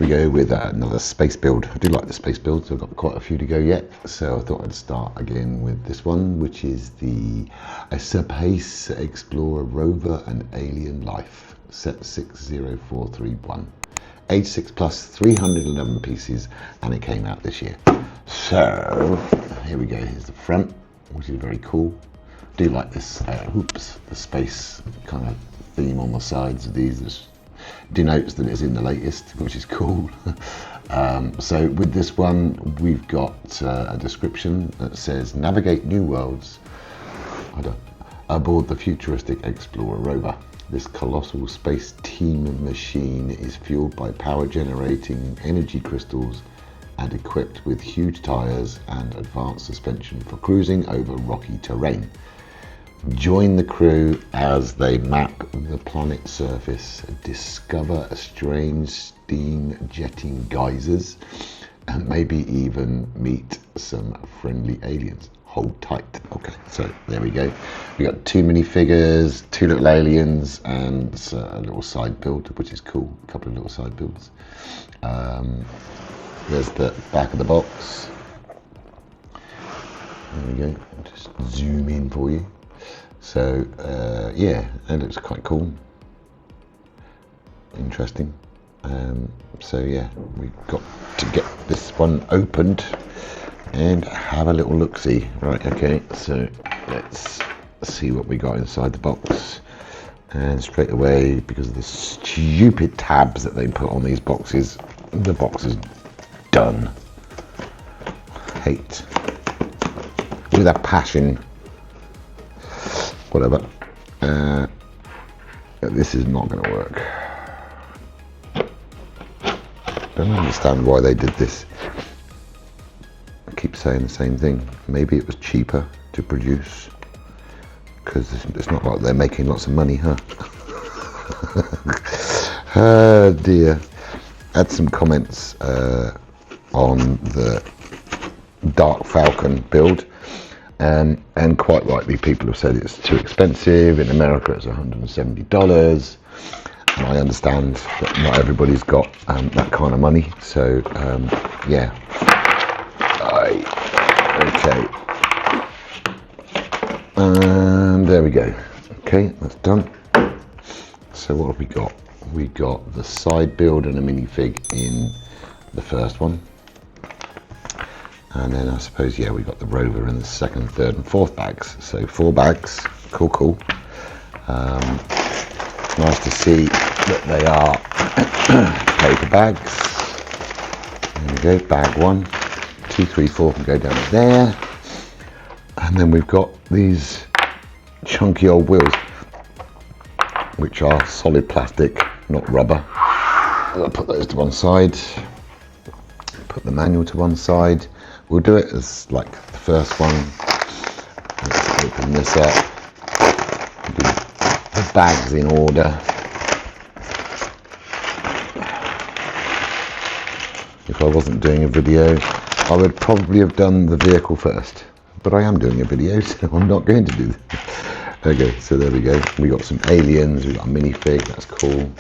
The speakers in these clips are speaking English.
we go with another space build. I do like the space builds. I've got quite a few to go yet, so I thought I'd start again with this one, which is the Space Explorer Rover and Alien Life, set 60431. Age 6 plus, 311 pieces, and it came out this year. So here we go. Here's the front, which is very cool. I do like this. The space kind of theme on the sides of these. This denotes that it's in the latest, which is cool. So with this one, we've got a description that says, navigate new worlds aboard the futuristic Explorer Rover. This colossal space team machine is fueled by power generating energy crystals and equipped with huge tires and advanced suspension for cruising over rocky terrain. Join the crew as they map the planet's surface, discover strange steam jetting geysers, and maybe even meet some friendly aliens. Hold tight. Okay, so there we go. We got 2 minifigures, 2 little aliens, and a little side build, which is cool. A couple of little side builds. There's the back of the box. There we go. I'll just zoom in for you. So yeah, it looks quite cool. Interesting. So yeah, we've got to get this one opened and have a little look-see. Right, okay, so let's see what we got inside the box. And straight away, because of the stupid tabs that they put on these boxes, the box is done. Hate. With a passion. Whatever. This is not going to work. Don't understand why they did this. I keep saying the same thing. Maybe it was cheaper to produce, because it's not like they're making lots of money, huh? Oh dear. Had some comments on the Dark Falcon build, and quite rightly people have said it's too expensive. In America it's $170, and I understand that not everybody's got that kind of money, so yeah. Okay, and there we go. Okay, that's done. So what have we got? We got the side build and a minifig in the first one, and then I suppose, yeah, we got the Rover in the second, third and fourth bags. So 4 bags. Cool. Nice to see that they are paper bags. There we go, bag 1, 2, 3, 4 can go down there. And then we've got these chunky old wheels, which are solid plastic, not rubber. I'll put those to one side. Put the manual to one side. We'll do it as like the first one. Let's open this up. The bags in order. If I wasn't doing a video, I would probably have done the vehicle first. But I am doing a video, so I'm not going to do that. Okay, so there we go. We got some aliens, we got a minifig, that's cool.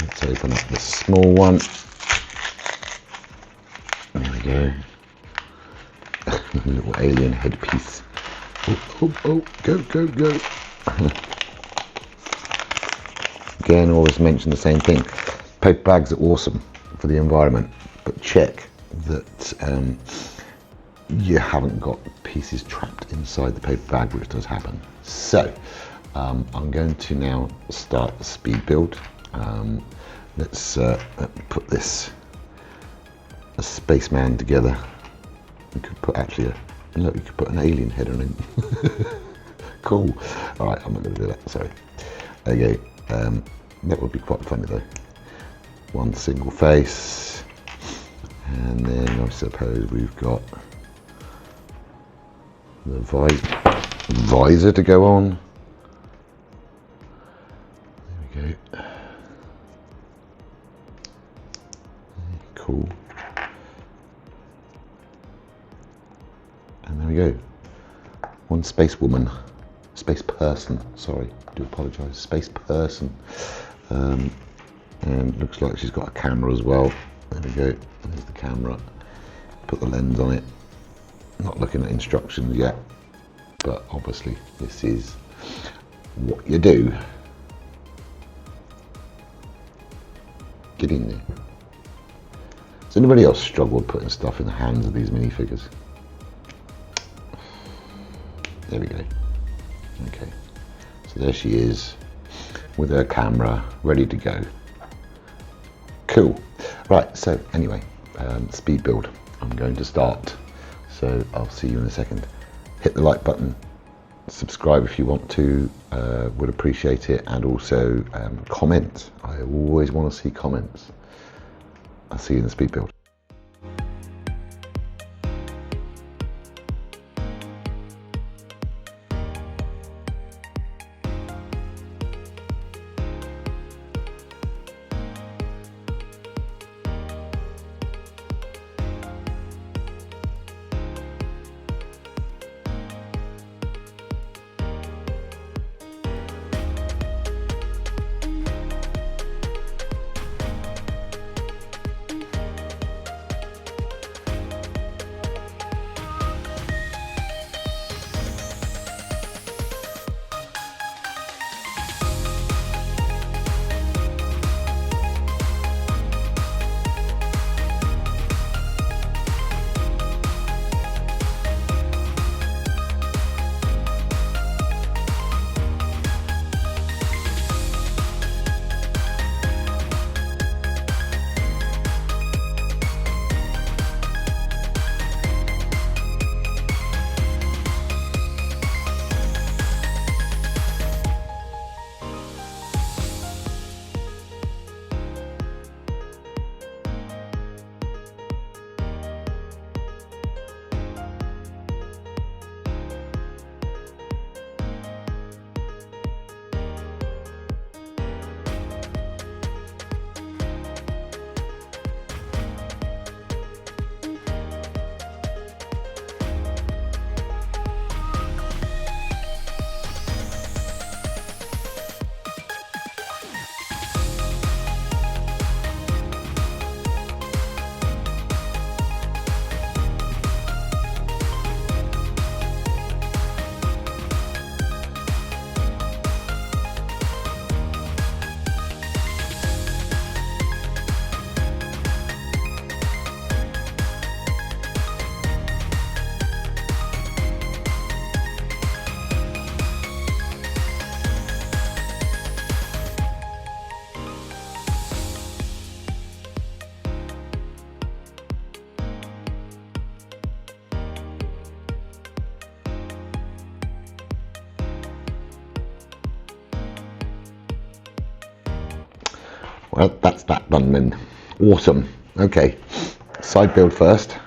Let's open up the small one. There we go. Little alien headpiece. Oh, go. Again, always mention the same thing. Paper bags are awesome for the environment, but check that you haven't got pieces trapped inside the paper bag, which does happen. So I'm going to now start the speed build. Let's put this a spaceman together. You could put actually look, you could put an alien head on him. Cool. All right, I'm not going to do that. Sorry. Okay, that would be quite funny though. One single face, and then I suppose we've got the visor to go on. There we go. Cool. And there we go. One space woman, space person. Sorry, I do apologise. Space person. And looks like she's got a camera as well. There we go, there's the camera. Put the lens on it. Not looking at instructions yet, but obviously this is what you do. Get in there. Does anybody else struggle putting stuff in the hands of these minifigures? There we go. Okay, so there she is with her camera ready to go. Cool. Right, so anyway, speed build. I'm going to start, so I'll see you in a second. Hit the like button, subscribe if you want to, would appreciate it, and also comment. I always want to see comments. I'll see you in the speed build. Well, that's that done then. Awesome. Okay, side build first.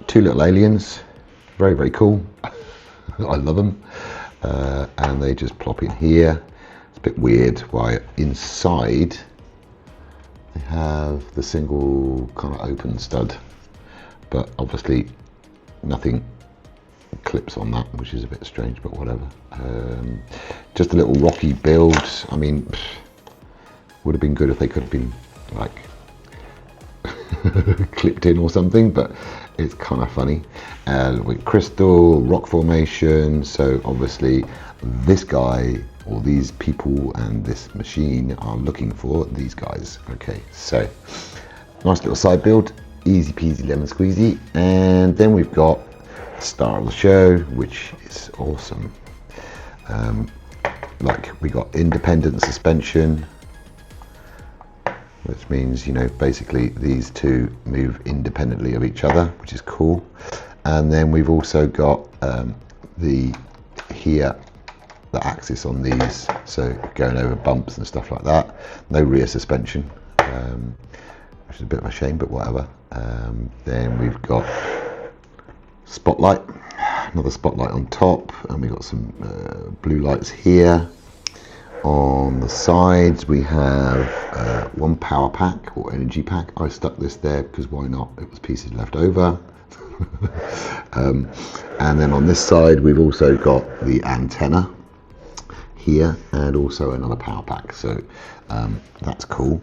Two little aliens, very, very cool. I love them. And they just plop in here. It's a bit weird why inside they have the single kind of open stud, but obviously nothing clips on that, which is a bit strange, but whatever. Just a little rocky build. I mean, would have been good if they could have been like clipped in or something, but it's kind of funny. With crystal, rock formation, so obviously this guy or these people and this machine are looking for these guys. Okay, so nice little side build, easy peasy lemon squeezy. And then we've got the star of the show, which is awesome. Like we got independent suspension, which means, you know, basically these two move independently of each other, which is cool. And then we've also got the axis on these, so going over bumps and stuff like that. No rear suspension, which is a bit of a shame, but whatever. Then we've got spotlight, another spotlight on top, and we've got some blue lights here. On the sides we have one power pack or energy pack. I stuck this there because why not, it was pieces left over. And then on this side we've also got the antenna here, and also another power pack, so that's cool.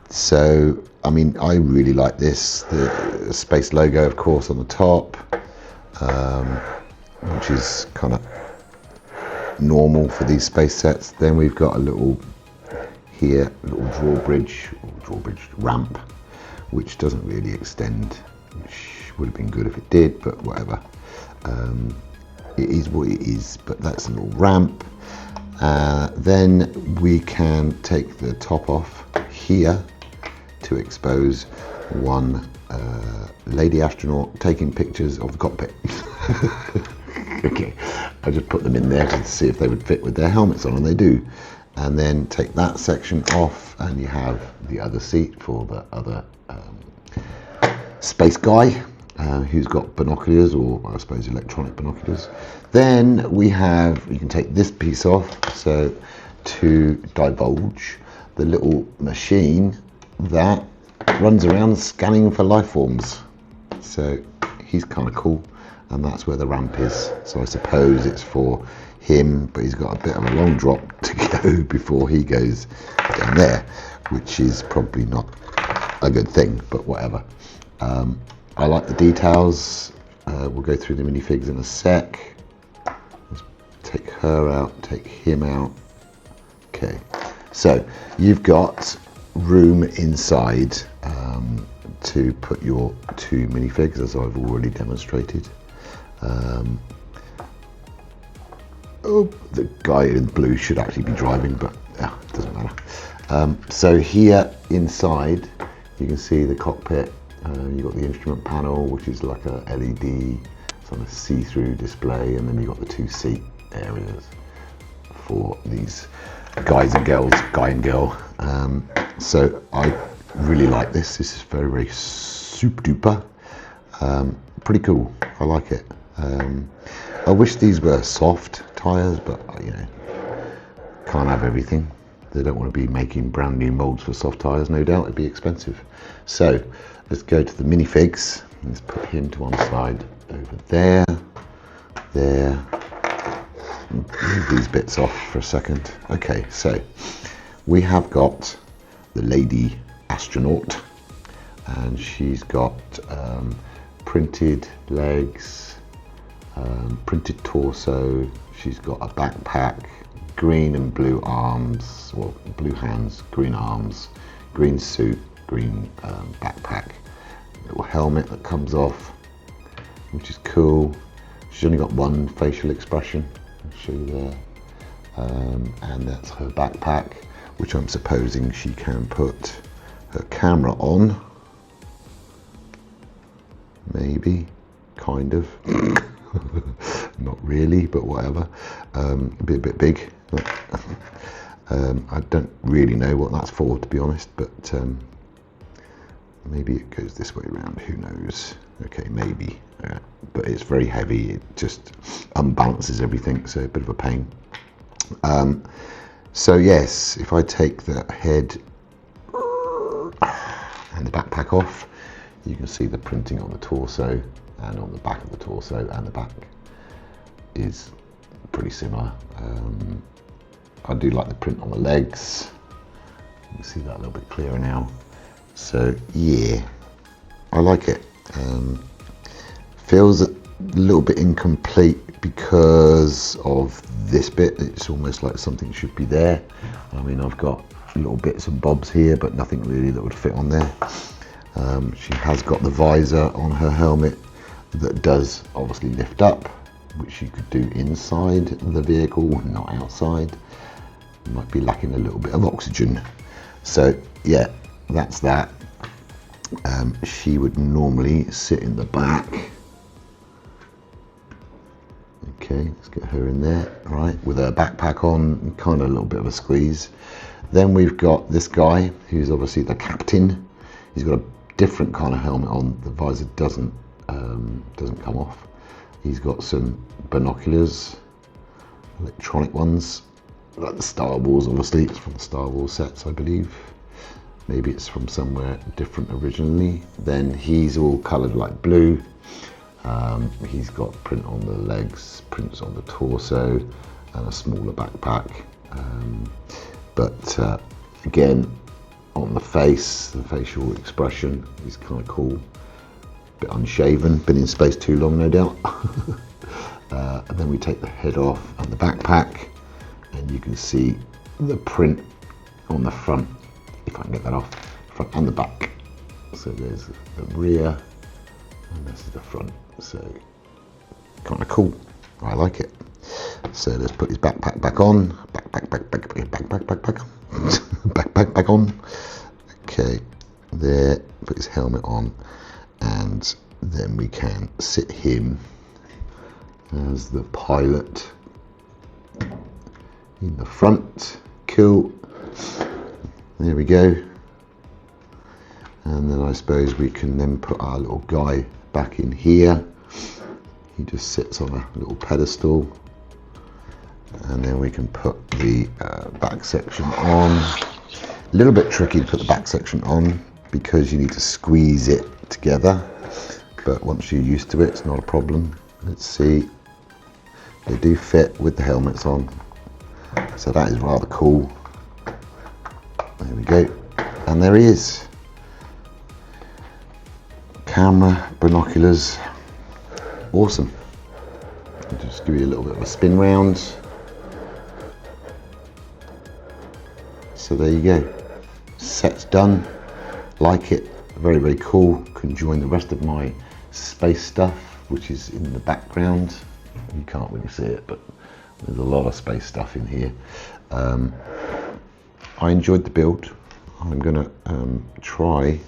So I mean, I really like this. The space logo, of course, on the top, which is kind of normal for these space sets. Then we've got a little here, a little drawbridge ramp, which doesn't really extend, which would have been good if it did, but whatever. It is what it is, but that's a little ramp. Then we can take the top off here to expose one lady astronaut taking pictures of the cockpit. Okay, I just put them in there to see if they would fit with their helmets on, and they do. And then take that section off, and you have the other seat for the other space guy who's got binoculars, or I suppose electronic binoculars. Then we have, you can take this piece off, so to divulge the little machine that runs around scanning for life forms. So he's kind of cool, and that's where the ramp is. So I suppose it's for him, but he's got a bit of a long drop to go before he goes down there, which is probably not a good thing, but whatever. I like the details. We'll go through the minifigs in a sec. Let's take her out, take him out. Okay, so you've got room inside to put your two minifigs, as I've already demonstrated. The guy in blue should actually be driving, but it doesn't matter. So here inside, you can see the cockpit. You've got the instrument panel, which is like a LED, it's on a see-through display, and then you've got the two seat areas for these guys and girls, guy and girl. So I really like this. This is very, very super duper. Pretty cool. I like it. I wish these were soft tyres, but you know, can't have everything. They don't want to be making brand new molds for soft tyres, no doubt. It'd be expensive. So let's go to the minifigs. Let's put him to one side over there. Move these bits off for a second. Okay, so we have got the lady astronaut, and she's got printed legs, printed torso. She's got a backpack, green and blue arms, well, blue hands, green arms, green suit, green backpack, little helmet that comes off, which is cool. She's only got one facial expression, I'll show you there, and that's her backpack, which I'm supposing she can put her camera on, maybe, kind of. Not really, but whatever. It'd be a bit big. I don't really know what that's for, to be honest, but maybe it goes this way around, who knows. Okay, maybe, but it's very heavy, it just unbalances everything, so a bit of a pain. So yes, if I take the head and the backpack off, you can see the printing on the torso and on the back of the torso, and the back is pretty similar. I do like the print on the legs. You can see that a little bit clearer now. So yeah, I like it. Feels a little bit incomplete because of this bit. It's almost like something should be there. I mean, I've got little bits and bobs here, but nothing really that would fit on there. She has got the visor on her helmet that does obviously lift up, which you could do inside the vehicle, not outside. Might be lacking a little bit of oxygen. So yeah, that's that. She would normally sit in the back. Okay, let's get her in there, right, with her backpack on, kind of a little bit of a squeeze. Then we've got this guy, who's obviously the captain. He's got a different kind of helmet on. The visor doesn't come off. He's got some binoculars, electronic ones, like the Star Wars, obviously. It's from the Star Wars sets, I believe. Maybe it's from somewhere different originally. Then he's all coloured like blue. He's got print on the legs, prints on the torso, and a smaller backpack. But again, on the face, the facial expression is kind of cool. Bit unshaven, been in space too long, no doubt. And then we take the head off and the backpack, and you can see the print on the front, if I can get that off, front and the back. So there's the rear, and this is the front. So kind of cool. I like it. So let's put his backpack back on. Back on. Okay, there. Put his helmet on, and then we can sit him as the pilot in the front. Cool. There we go. And then I suppose we can then put our little guy back in here. He just sits on a little pedestal, and then we can put the back section on. A little bit tricky to put the back section on because you need to squeeze it together, but once you're used to it, it's not a problem. Let's see, they do fit with the helmets on, so that is rather cool. There we go, and there he is. Camera, binoculars, awesome. I'll just give you a little bit of a spin round. So there you go, set's done. Like it, very, very cool. Can join the rest of my space stuff, which is in the background. You can't really see it, but there's a lot of space stuff in here. I enjoyed the build. I'm gonna try,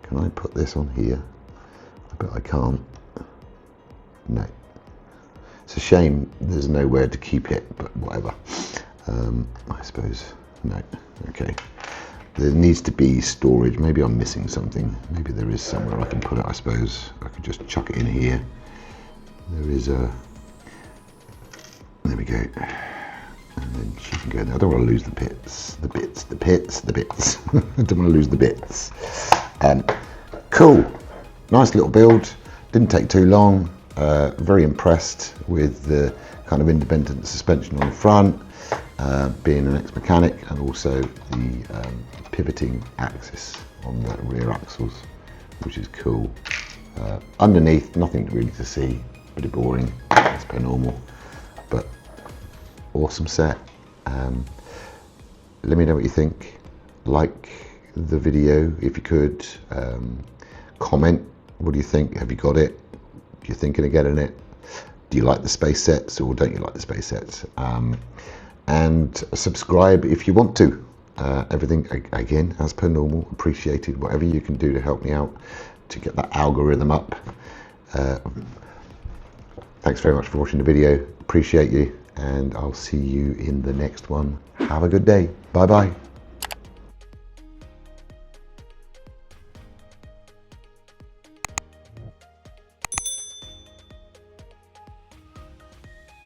can I put this on here? I bet I can't. No. It's a shame there's nowhere to keep it, but whatever. I suppose, no, okay. There needs to be storage. Maybe I'm missing something. Maybe there is somewhere I can put it, I suppose. I could just chuck it in here. There is a, there we go. And then she can go there. I don't want to lose the bits. The bits. I don't want to lose the bits. Cool. Nice little build. Didn't take too long. Very impressed with the kind of independent suspension on the front, being an ex-mechanic, and also the pivoting axis on the rear axles, which is cool. Underneath, nothing really to see, pretty boring as per normal, but awesome set. Let me know what you think. Like the video if you could. Comment, what do you think? Have you got it? Do you thinking of getting it? Do you like the space sets or don't you like the space sets? And subscribe if you want to. Everything, again, as per normal, appreciated. Whatever you can do to help me out to get that algorithm up. Thanks very much for watching the video. Appreciate you, and I'll see you in the next one. Have a good day. Bye bye.